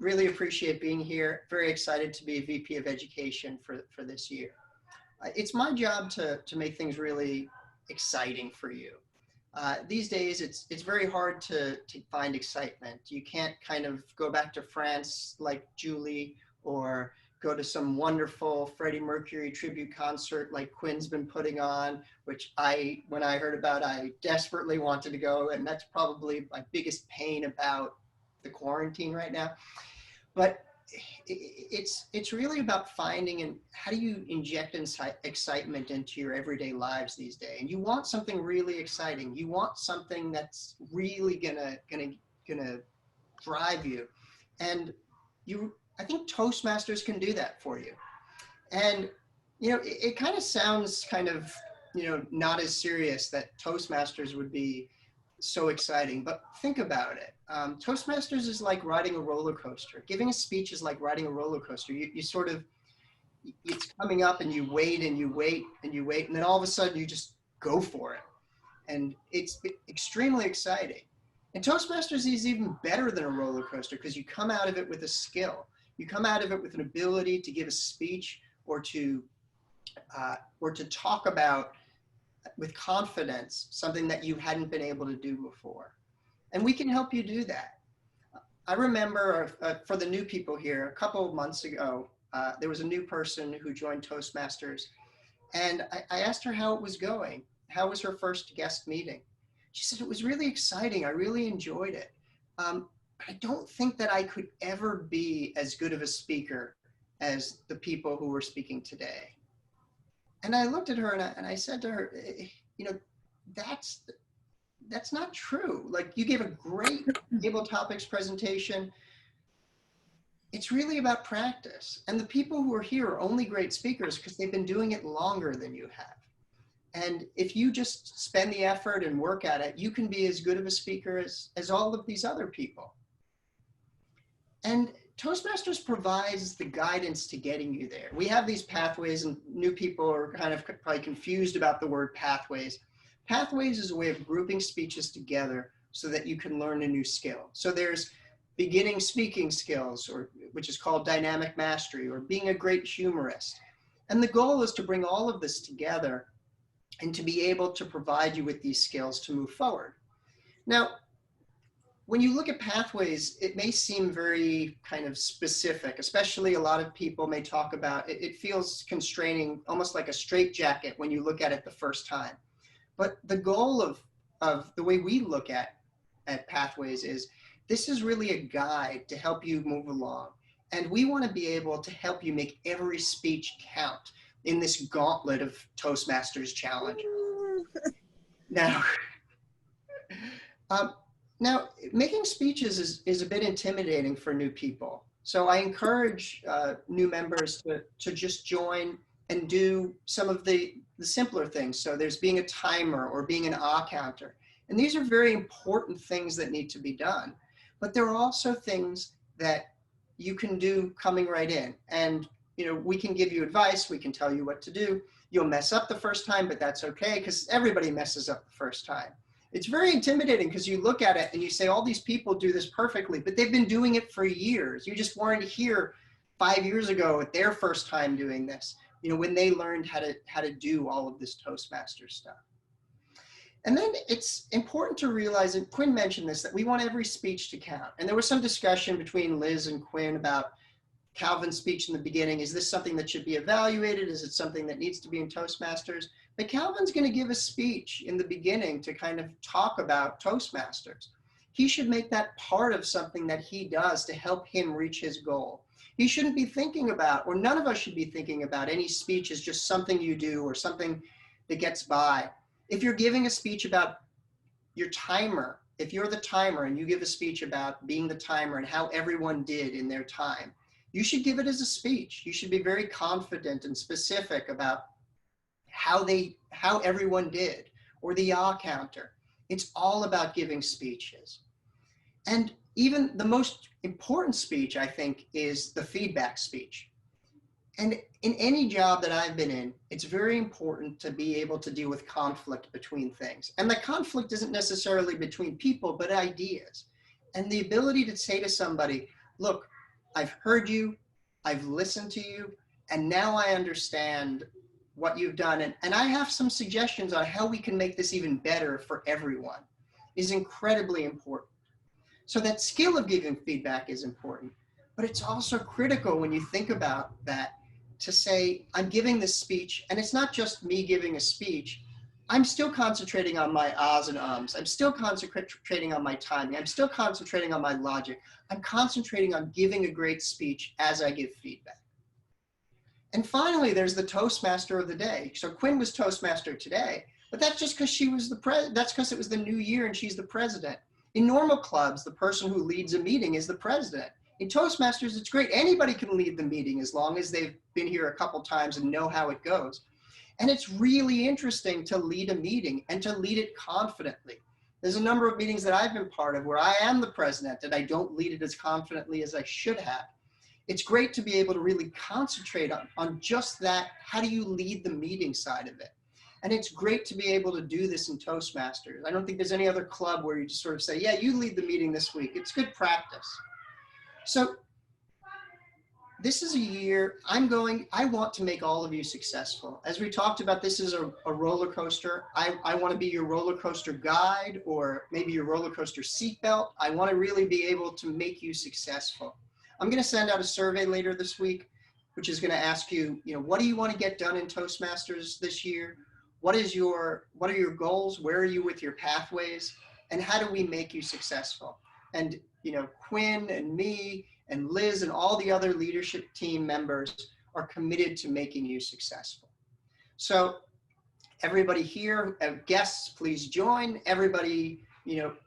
really appreciate being here. Very excited to be VP of Education for this year. It's my job to make things really exciting for you. These days, it's very hard to find excitement. You can't kind of go back to France like Julie, or go to some wonderful Freddie Mercury tribute concert like Quinn's been putting on, which when I heard about, I desperately wanted to go. And that's probably my biggest pain about the quarantine right now. But it's really about finding and how do you inject excitement into your everyday lives these days. And you want something really exciting. You want something that's really gonna drive you. And I think Toastmasters can do that for you. And it kind of sounds kind of not as serious that Toastmasters would be so exciting, but think about it. Toastmasters is like riding a roller coaster. Giving a speech is like riding a roller coaster. You sort of, it's coming up and you wait and you wait and you wait, and then all of a sudden you just go for it. And it's extremely exciting. And Toastmasters is even better than a roller coaster because you come out of it with a skill. You come out of it with an ability to give a speech or to talk about with confidence something that you hadn't been able to do before. And we can help you do that. I remember for the new people here, a couple of months ago, there was a new person who joined Toastmasters, and I asked her how it was going. How was her first guest meeting? She said, it was really exciting. I really enjoyed it. I don't think that I could ever be as good of a speaker as the people who were speaking today. And I looked at her and I said to her, that's not true. Like, you gave a great table topics presentation. It's really about practice. And the people who are here are only great speakers because they've been doing it longer than you have. And if you just spend the effort and work at it, you can be as good of a speaker as all of these other people. And Toastmasters provides the guidance to getting you there. We have these pathways, and new people are kind of probably confused about the word pathways. Pathways is a way of grouping speeches together so that you can learn a new skill. So there's beginning speaking skills, which is called dynamic mastery, or being a great humorist. And the goal is to bring all of this together and to be able to provide you with these skills to move forward. Now, when you look at pathways, it may seem very kind of specific, especially a lot of people may talk about it. It feels constraining, almost like a straitjacket when you look at it the first time. But the goal of the way we look at pathways is this is really a guide to help you move along. And we want to be able to help you make every speech count in this gauntlet of Toastmasters challenge. Now, making speeches is a bit intimidating for new people. So I encourage new members to just join and do some of the simpler things. So there's being a timer or being an ah counter. And these are very important things that need to be done. But there are also things that you can do coming right in. And we can give you advice, we can tell you what to do. You'll mess up the first time, but that's okay, because everybody messes up the first time. It's very intimidating because you look at it and you say, all these people do this perfectly, but they've been doing it for years. You just weren't here 5 years ago at their first time doing this, when they learned how to do all of this Toastmaster stuff. And then it's important to realize, and Quinn mentioned this, that we want every speech to count. And there was some discussion between Liz and Quinn about Calvin's speech in the beginning. Is this something that should be evaluated? Is it something that needs to be in Toastmasters? But Calvin's going to give a speech in the beginning to kind of talk about Toastmasters. He should make that part of something that he does to help him reach his goal. He shouldn't be thinking about, or none of us should be thinking about, any speech as just something you do or something that gets by. If you're giving a speech about your timer, if you're the timer and you give a speech about being the timer and how everyone did in their time, you should give it as a speech. You should be very confident and specific about how everyone did, or the yaw counter. It's all about giving speeches. And even the most important speech, I think, is the feedback speech. And in any job that I've been in, it's very important to be able to deal with conflict between things. And the conflict isn't necessarily between people, but ideas. And the ability to say to somebody, look, I've heard you, I've listened to you, and now I understand what you've done. And I have some suggestions on how we can make this even better for everyone is incredibly important. So that skill of giving feedback is important, but it's also critical when you think about that to say, I'm giving this speech, and it's not just me giving a speech. I'm still concentrating on my ahs and ums. I'm still concentrating on my timing. I'm still concentrating on my logic. I'm concentrating on giving a great speech as I give feedback. And finally, there's the Toastmaster of the day. So Quinn was Toastmaster today, but that's just because she was that's because it was the new year and she's the president. In normal clubs, the person who leads a meeting is the president. In Toastmasters, it's great. Anybody can lead the meeting as long as they've been here a couple times and know how it goes. And it's really interesting to lead a meeting and to lead it confidently. There's a number of meetings that I've been part of where I am the president and I don't lead it as confidently as I should have. It's great to be able to really concentrate on just that. How do you lead the meeting side of it? And it's great to be able to do this in Toastmasters. I don't think there's any other club where you just sort of say, yeah, you lead the meeting this week. It's good practice. So this is a year I want to make all of you successful. As we talked about, this is a roller coaster. I want to be your roller coaster guide or maybe your roller coaster seatbelt. I want to really be able to make you successful. I'm going to send out a survey later this week, which is going to ask you, what do you want to get done in Toastmasters this year? What are your goals? Where are you with your pathways? And how do we make you successful? And, Quinn and me and Liz and all the other leadership team members are committed to making you successful. So everybody here, guests, please join. Everybody,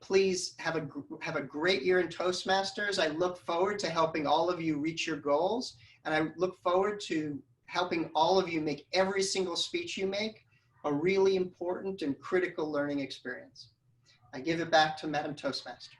please have a great year in Toastmasters. I look forward to helping all of you reach your goals. And I look forward to helping all of you make every single speech you make a really important and critical learning experience. I give it back to Madam Toastmaster.